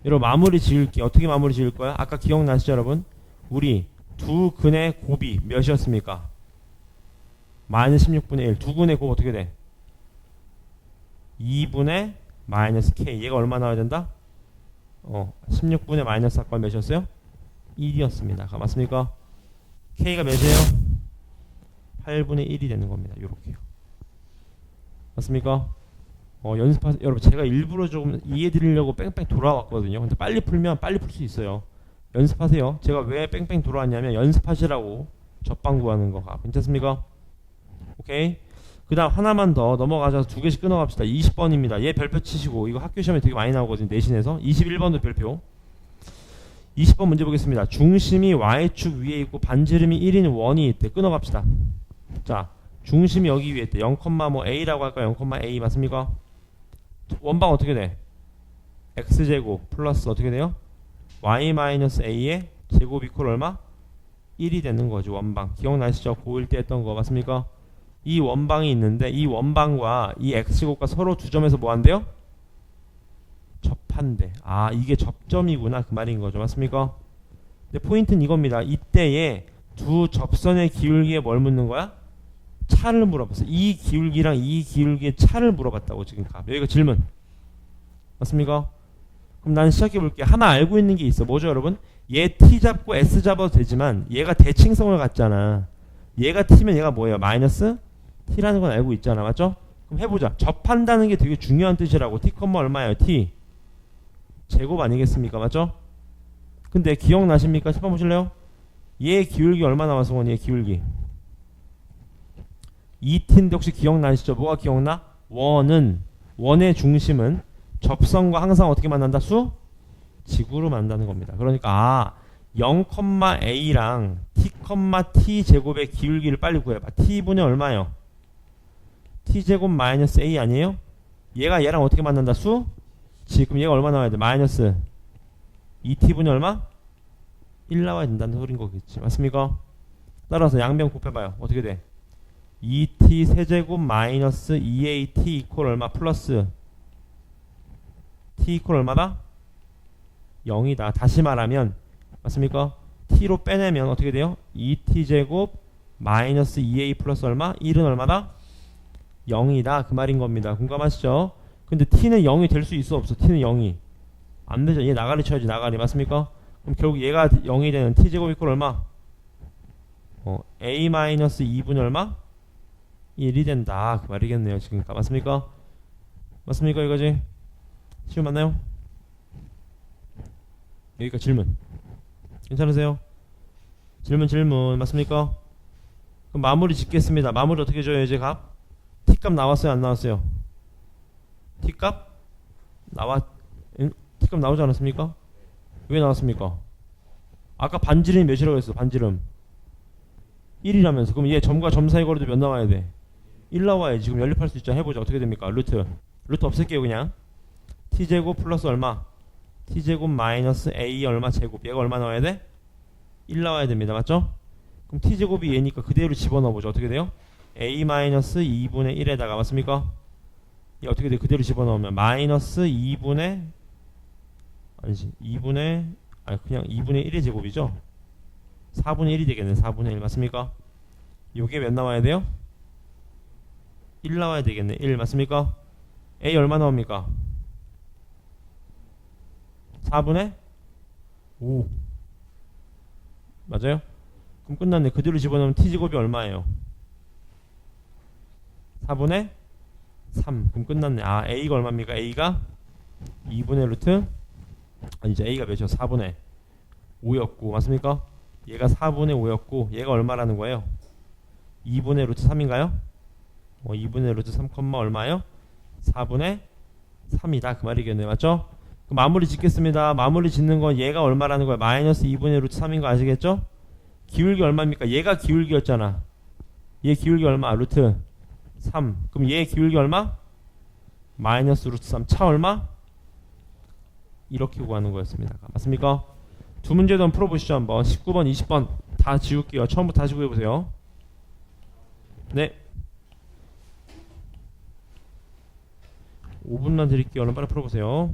여러분 마무리 지을게. 어떻게 마무리 지을 거야? 아까 기억나시죠 여러분? 우리 두 근의 곱이 몇이었습니까? 마이너스 16분의 1 두 근의 곱 어떻게 돼? 2분의 마이너스 k 얘가 얼마 나와야 된다? 16분의 마이너스 아까 몇이었어요? 1이었습니다. 맞습니까? k가 몇이에요? 8분의 1이 되는 겁니다. 요렇게요. 맞습니까? 연습하세요. 여러분 제가 일부러 좀 이해해 드리려고 뺑뺑 돌아왔거든요. 근데 빨리 풀면 빨리 풀 수 있어요. 연습하세요. 제가 왜 뺑뺑 돌아왔냐면 연습하시라고 접방 구하는 거가 괜찮습니까? 오케이. 그 다음 하나만 더 넘어가서 두 개씩 끊어갑시다. 20번입니다. 얘 별표 치시고 이거 학교 시험에 되게 많이 나오거든요. 내신에서 21번도 별표. 20번 문제 보겠습니다. 중심이 y축 위에 있고 반지름이 1인 원이 있대. 끊어갑시다. 자, 중심이 여기 위에 있대. 0, 뭐 a라고 할까? 0, a 맞습니까? 원방 어떻게 돼? x제곱 플러스 어떻게 돼요? y-a의 제곱 이퀄 얼마? 1이 되는 거죠. 원방. 기억나시죠? 고1 때 했던 거 맞습니까? 이 원방이 있는데 이 원방과 이 x제곱과 서로 두 점에서 뭐 한대요? 접한대. 아 이게 접점이구나 그 말인 거죠. 맞습니까? 근데 포인트는 이겁니다. 이때에 두 접선의 기울기에 뭘 묻는 거야? 차를 물어봤어. 이 기울기랑 이 기울기의 차를 물어봤다고 지금 가. 여기가 질문. 맞습니까? 그럼 나는 시작해 볼게. 하나 알고 있는 게 있어. 뭐죠 여러분? 얘 t 잡고 s 잡아도 되지만 얘가 대칭성을 갖잖아. 얘가 t면 얘가 뭐예요? 마이너스 t라는 건 알고 있잖아. 맞죠? 그럼 해보자. 접한다는 게 되게 중요한 뜻이라고. t, 얼마예요? t 제곱 아니겠습니까? 맞죠? 근데 기억나십니까? 10번 보실래요? 얘 기울기 얼마 나와서 얘 기울기 2t인데 혹시 기억나시죠? 뭐가 기억나? 원의 중심은 접선과 항상 어떻게 만난다? 지구로 만나는 겁니다. 그러니까 0,a랑 t, 제곱의 기울기를 빨리 구해봐. t분의 얼마예요? t제곱 마이너스 a 아니에요? 얘가 얘랑 어떻게 만난다? 지금 얘가 얼마 나와야 돼? 마이너스 2t분의 얼마? 1 나와야 된다는 소린 거겠지. 맞습니까? 따라서 양변 곱해봐요. 어떻게 돼? 2t 세제곱 마이너스 2at 이퀄 얼마? 플러스 t 이퀄 얼마다? 0이다. 다시 말하면 맞습니까? t로 빼내면 어떻게 돼요? 2t 제곱 마이너스 2a 플러스 얼마? 1은 얼마다? 0이다. 그 말인 겁니다. 공감하시죠? 근데 t는 0이 될 수 있어 없어? t는 0이 안 되죠. 얘 나가리 쳐야지. 나가리. 맞습니까? 그럼 결국 얘가 0이 되는 t제곱 이퀄 얼마? a 마이너스 2분의 얼마? 1이 된다 그 말이겠네요. 지금 맞습니까? 맞습니까 이거지? 시험 맞나요? 여기까지 질문 괜찮으세요? 질문 맞습니까? 그럼 마무리 짓겠습니다. 마무리 어떻게 줘요 이제 값? t값 나왔어요 안 나왔어요? t값 나왔 t값 나오지 않았습니까? 왜 나왔습니까? 아까 반지름이 몇이라고 했어? 반지름 1이라면서. 그럼 얘 점과 점 사이 거리도 몇 나와야 돼? 1 나와야지. 지금 연립할 수 있잖아. 해보자. 어떻게 됩니까? 루트 없앨게요 그냥. t제곱 플러스 얼마? t제곱 마이너스 a 얼마 제곱. 얘가 얼마 나와야 돼? 1 나와야 됩니다. 맞죠? 그럼 t제곱이 얘니까 그대로 집어넣어보죠. 어떻게 돼요? a 마이너스 2분의 1에다가 맞습니까? 얘 어떻게 돼? 그대로 집어넣으면 마이너스 2분의 아니지 2분의 아니 그냥 2분의 1의 제곱이죠. 4분의 1이 되겠네. 4분의 1 맞습니까? 요게 몇 나와야 돼요? 1 나와야 되겠네. 1 맞습니까? a 얼마 나옵니까? 4분의 5 맞아요? 그럼 끝났네. 그대로 집어넣으면 t제곱이 얼마예요? 4분의 3 그럼 끝났네. 아 a가 얼마입니까? a가 2분의 루트 아니죠. a가 몇이요? 4분의 5였고 맞습니까? 얘가 4분의 5였고 얘가 얼마라는 거예요? 2분의 루트 3인가요? 2분의 루트 3, 얼마요? 4분의 3이다 그 말이겠네요. 맞죠? 그럼 마무리 짓겠습니다. 마무리 짓는 건 얘가 얼마라는 거예요? 마이너스 2분의 루트 3인 거 아시겠죠? 기울기 얼마입니까? 얘가 기울기였잖아. 얘 기울기 얼마? 루트 3. 그럼 얘 기울기 얼마? 마이너스 루트 3. 차 얼마? 이렇게 구하는 거였습니다. 맞습니까? 두 문제 더 풀어보시죠. 한번 19번 20번 다 지울게요. 처음부터 다시 구해보세요. 네 5분만 드릴게요. 얼른 빨리 풀어보세요.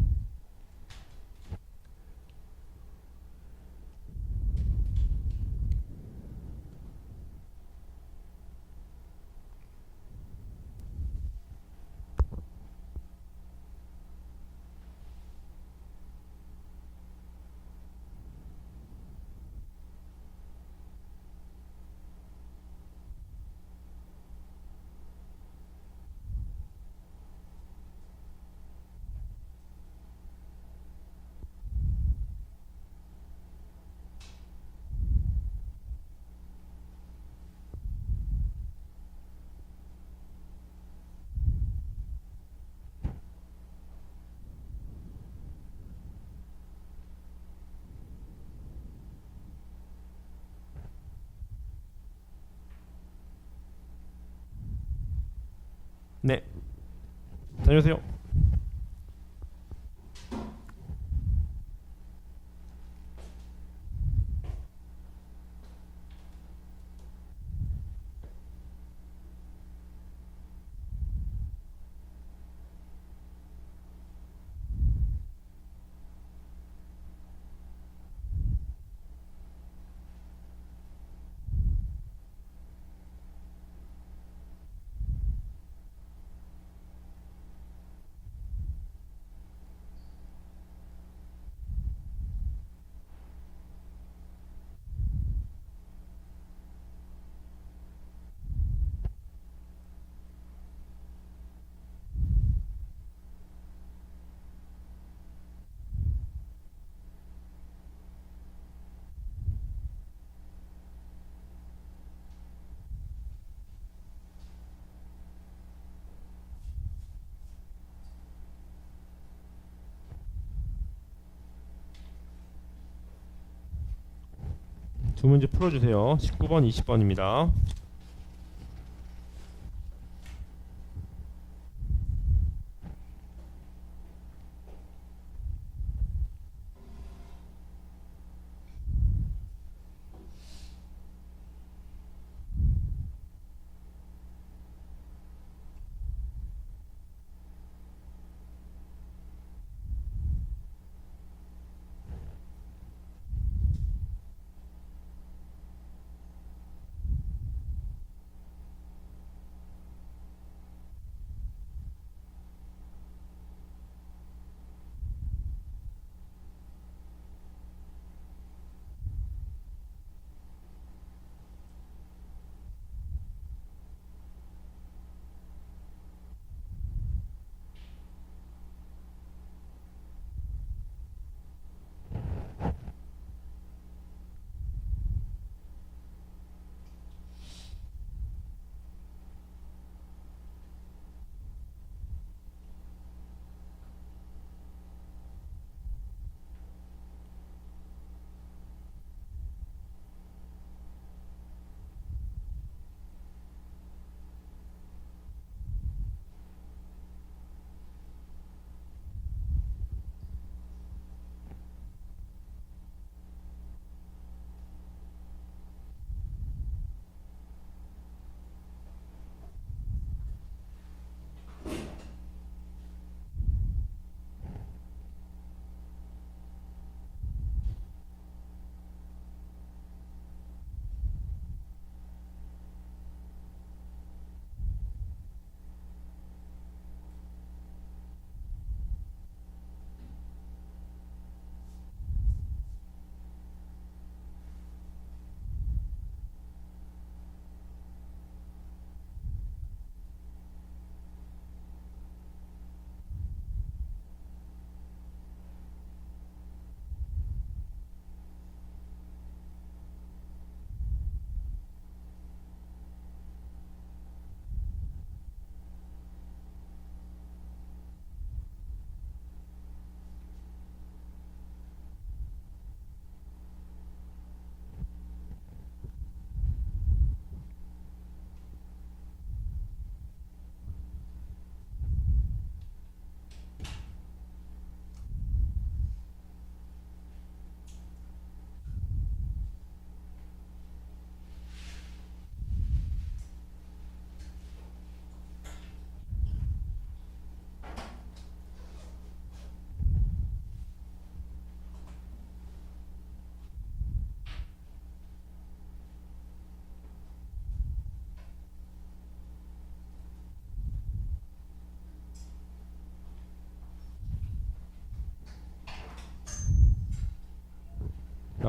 네 다녀오세요. 두 문제 풀어주세요. 19번 20번입니다.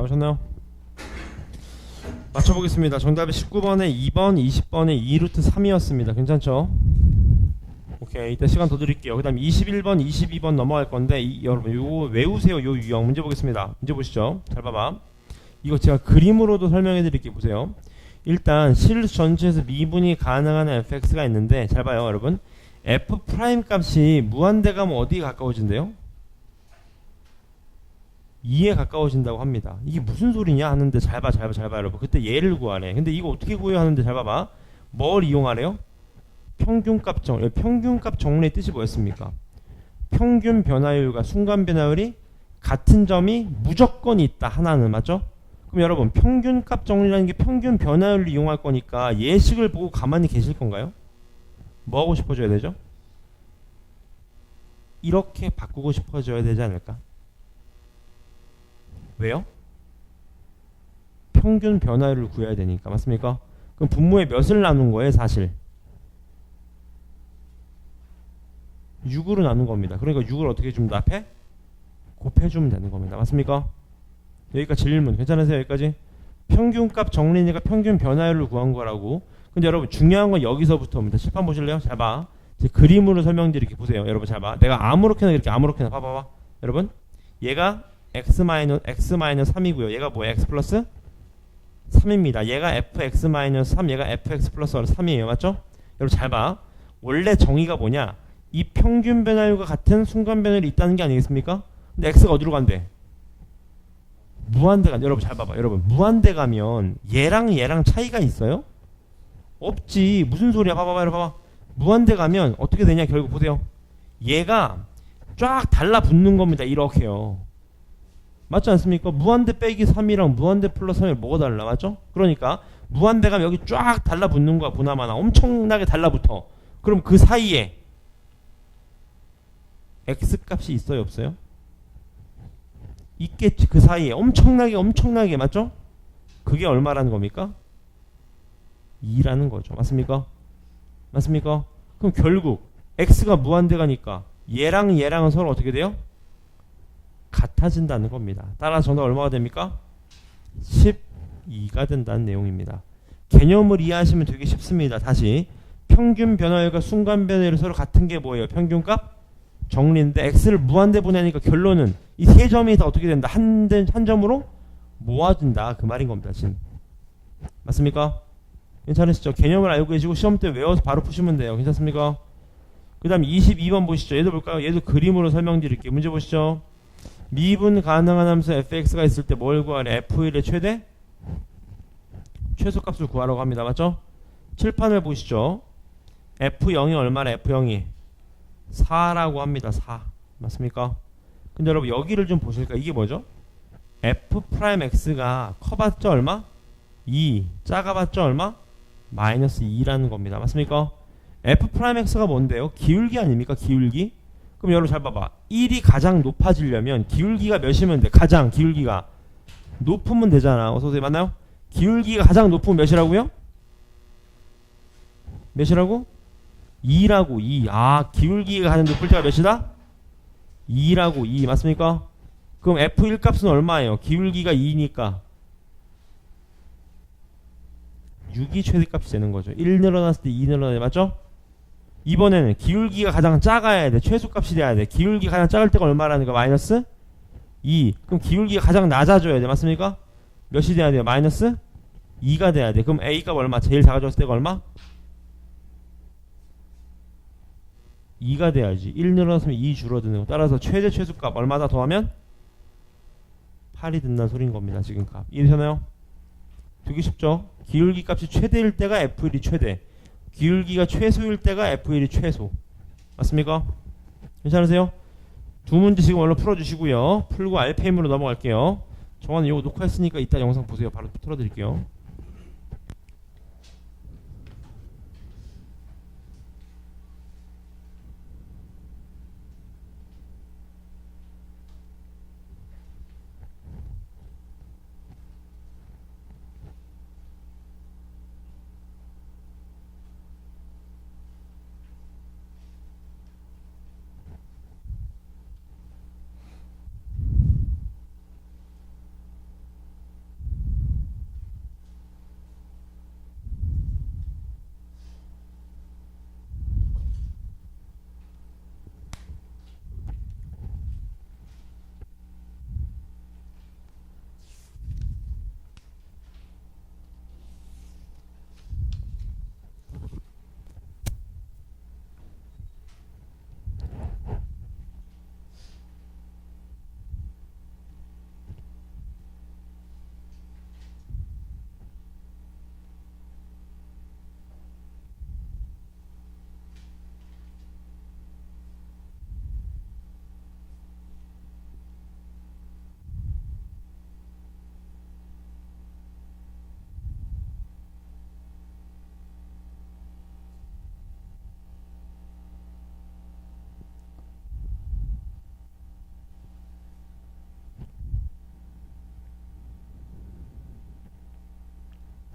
나오셨나요? 맞춰보겠습니다. 정답이 19번에 2번, 20번에 2루트 3이었습니다. 괜찮죠? 오케이, 이따 시간 더 드릴게요. 그 다음 21번, 22번 넘어갈 건데 여러분 요거 외우세요. 요 유형 문제 보겠습니다. 문제 보시죠. 잘 봐봐. 이거 제가 그림으로도 설명해 드릴게요. 보세요. 일단 실수 전체에서 미분이 가능한 fx가 있는데 잘 봐요 여러분. f 프라임 값이 무한대가면 어디에 가까워진대요? 2에 가까워진다고 합니다. 이게 무슨 소리냐 하는데 잘 봐 여러분. 그때 얘를 구하래. 근데 이거 어떻게 구해야 하는데 잘 봐봐. 뭘 이용하래요? 평균값 정리. 평균값 정리의 뜻이 뭐였습니까? 평균 변화율과 순간 변화율이 같은 점이 무조건 있다. 하나는 맞죠? 그럼 여러분 평균값 정리라는 게 평균 변화율을 이용할 거니까 예식을 보고 가만히 계실 건가요? 뭐 하고 싶어져야 되죠? 이렇게 바꾸고 싶어져야 되지 않을까? 왜요? 평균 변화율을 구해야 되니까. 맞습니까? 그럼 분모의 몇을 나눈 거예요 사실? 6으로 나눈 겁니다. 그러니까 6을 어떻게 주면 앞에? 곱해주면 되는 겁니다. 맞습니까? 여기까지 질문 괜찮으세요? 여기까지? 평균값 정리니까 평균 변화율을 구한 거라고. 근데 여러분 중요한 건 여기서부터입니다. 칠판 보실래요? 잘 봐. 제 그림으로 설명드릴게. 보세요. 여러분 잘 봐. 내가 아무렇게나 이렇게 아무렇게나 봐봐봐. 여러분 얘가 x-3이고요. 얘가 뭐야? x 플러스 3입니다. 얘가 fx-3, 얘가 fx 플러스 3이에요. 맞죠? 여러분 잘 봐. 원래 정의가 뭐냐? 이 평균 변화율과 같은 순간 변화율이 있다는 게 아니겠습니까? 근데 x가 어디로 간대? 무한대 간. 여러분 잘 봐봐. 여러분 무한대 가면 얘랑 차이가 있어요? 없지. 무슨 소리야? 봐봐. 여러분 봐봐. 무한대 가면 어떻게 되냐? 결국 보세요. 얘가 쫙 달라붙는 겁니다. 이렇게요. 맞지 않습니까? 무한대 빼기 3이랑 무한대 플러스 3이 뭐가 달라? 맞죠? 그러니까 무한대 가면 여기 쫙 달라붙는 거야. 보나마나 엄청나게 달라붙어. 그럼 그 사이에 x값이 있어요? 없어요? 있겠지. 그 사이에 엄청나게 맞죠? 그게 얼마라는 겁니까? 2라는 거죠. 맞습니까? 맞습니까? 그럼 결국 x가 무한대 가니까 얘랑은 서로 어떻게 돼요? 같아진다는 겁니다. 따라서 정답 얼마가 됩니까? 12가 된다는 내용입니다. 개념을 이해하시면 되게 쉽습니다. 다시 평균 변화율과 순간 변화율이 서로 같은 게 뭐예요? 평균값 정리인데 x를 무한대 보내니까 결론은 이 세 점이 다 어떻게 된다? 한 점으로 모아진다. 그 말인 겁니다. 지금 맞습니까? 괜찮으시죠? 개념을 알고 계시고 시험 때 외워서 바로 푸시면 돼요. 괜찮습니까? 그 다음 22번 보시죠. 얘도 볼까요? 얘도 그림으로 설명드릴게요. 문제 보시죠. 미분 가능한 함수 fx가 있을 때 뭘 구하래? f1의 최대? 최소값을 구하라고 합니다. 맞죠? 칠판을 보시죠. f0이 얼마나? f0이 4라고 합니다. 4. 맞습니까? 근데 여러분 여기를 좀 보실까? 이게 뭐죠? f'x가 커봤자 얼마? 2. 작아봤자 얼마? 마이너스 2라는 겁니다. 맞습니까? f'x가 뭔데요? 기울기 아닙니까? 기울기? 그럼 여러분 잘 봐봐. 1이 가장 높아지려면 기울기가 몇이면 돼? 가장 기울기가 높으면 되잖아. 어서오세요. 맞나요? 기울기가 가장 높으면 몇이라고요? 몇이라고? 2라고. 2. 아, 기울기가 가장 높을 때가 몇이다? 2라고. 2. 맞습니까? 그럼 f1 값은 얼마예요? 기울기가 2니까 6이 최대값이 되는 거죠. 1 늘어났을 때 2 늘어나야 돼. 맞죠? 이번에는 기울기가 가장 작아야 돼. 최소값이 돼야 돼. 기울기가 가장 작을 때가 얼마라는 거? 마이너스 2. 그럼 기울기가 가장 낮아져야 돼. 맞습니까? 몇이 돼야 돼요? 마이너스 2가 돼야 돼. 그럼 A값 얼마? 제일 작아졌을 때가 얼마? 2가 돼야지. 1 늘어났으면 2 줄어드는 거. 따라서 최대 최소값 얼마다 더하면 8이 든다는 소린 겁니다. 지금 값. 이해되셨나요? 되게 쉽죠? 기울기 값이 최대일 때가 F1이 최대. 기울기가 최소일 때가 F1이 최소. 맞습니까? 괜찮으세요? 두 문제 지금 얼른 풀어주시고요. 풀고 RPM으로 넘어갈게요. 정환은 이거 녹화했으니까 이따 영상 보세요. 바로 틀어드릴게요.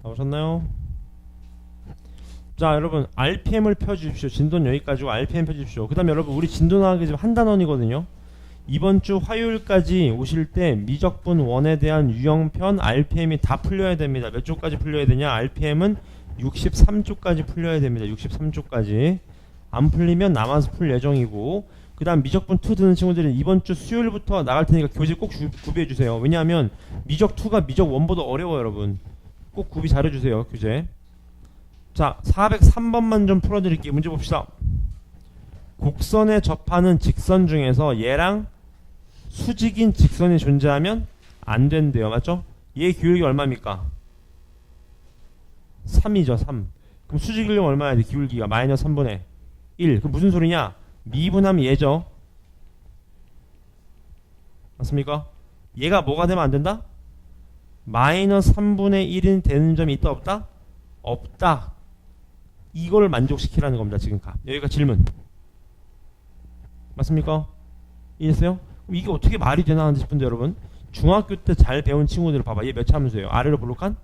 다 오셨나요? 자 여러분 RPM을 펴주십시오. 진도는 여기까지고 RPM 펴주십시오. 그 다음에 여러분 우리 진도 나가기 지금 한 단원이거든요. 이번 주 화요일까지 오실 때 미적분 1에 대한 유형편 RPM이 다 풀려야 됩니다. 몇 조까지 풀려야 되냐? RPM은 63조까지 풀려야 됩니다. 63조까지 안 풀리면 남아서 풀 예정이고, 그 다음 미적분 2 드는 친구들은 이번 주 수요일부터 나갈 테니까 교재 꼭 구비해 주세요. 왜냐하면 미적 2가 미적 1보다 어려워요. 여러분 꼭 구비 잘해주세요. 교재. 자 403번만 좀 풀어드릴게요. 문제 봅시다. 곡선에 접하는 직선 중에서 얘랑 수직인 직선이 존재하면 안 된대요. 맞죠? 얘 기울기 얼마입니까? 3이죠. 3. 그럼 수직이려면 얼마야 돼? 기울기가 마이너스 3분의 1. 그럼 무슨 소리냐? 미분하면 얘죠. 맞습니까? 얘가 뭐가 되면 안 된다? 마이너스 3분의 1이 되는 점이 있다 없다? 없다. 이걸 만족시키라는 겁니다. 지금 여기가 질문. 맞습니까? 이해했어요? 그럼 이게 어떻게 말이 되나 하는데 싶은데 여러분, 중학교 때 잘 배운 친구들 봐봐. 얘 몇 참수예요? 아래로 볼록한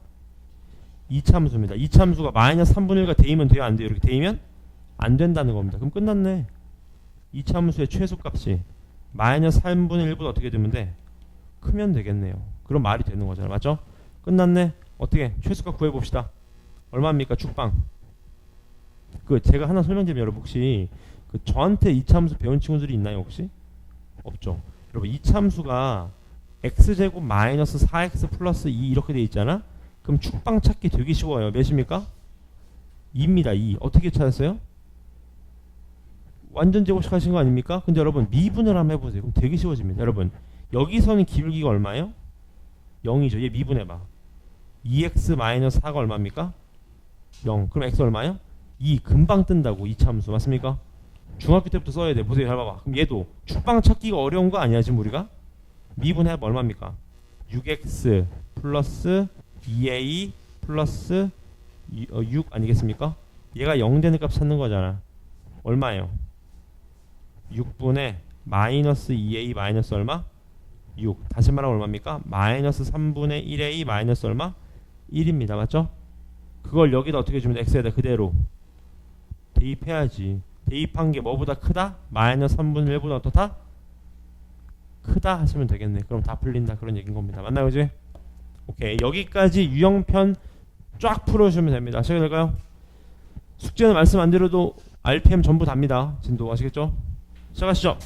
2참수입니다. 2참수가 마이너스 3분의 1과 대이면 돼요? 안 돼요? 이렇게 대이면 안 된다는 겁니다. 그럼 끝났네. 2참수의 최소값이 마이너스 3분의 1보다 어떻게 되면 돼? 크면 되겠네요. 그럼 말이 되는 거잖아요. 맞죠? 끝났네. 어떻게 최소값 구해봅시다. 얼마입니까? 죽방. 제가 하나 설명드리면 여러분 혹시 저한테 이참수 배운 친구들이 있나요? 혹시? 없죠. 여러분 이참수가 x제곱 마이너스 4x 플러스 2 이렇게 돼 있잖아. 그럼 축방 찾기 되게 쉬워요. 몇입니까? 2입니다. 2. 어떻게 찾았어요? 완전 제곱식 하신 거 아닙니까? 근데 여러분 미분을 한번 해보세요. 그럼 되게 쉬워집니다. 여러분 여기서는 기울기가 얼마예요? 0이죠. 얘 미분해봐. 2x 마이너스 4가 얼마입니까? 0. 그럼 x 얼마예요? 2. 금방 뜬다고. 이참수 맞습니까? 중학교 때부터 써야 돼. 보세요. 잘 봐봐. 그럼 얘도 축방 찾기가 어려운 거 아니야 지금 우리가? 미분해봐. 얼마입니까? 6x 플러스 2a 플러스 6 아니겠습니까? 얘가 0 되는 값 찾는 거잖아. 얼마예요? 6분의 마이너스 2a 마이너스 얼마? 6. 다시 말하면 얼마입니까? 마이너스 3분의 1a 마이너스 얼마? 1입니다. 맞죠? 그걸 여기다 어떻게 주면 x에다 그대로 대입해야지. 대입한 게 뭐보다 크다? 마이너스 3분의 1보다 어떻다? 크다 하시면 되겠네. 그럼 다 풀린다 그런 얘기인 겁니다. 맞나요? 그지? 오케이. 여기까지 유형편 쫙 풀어주시면 됩니다. 시작될까요? 숙제는 말씀 안 드려도 RPM 전부 답니다. 진도 아시겠죠? 시작하시죠.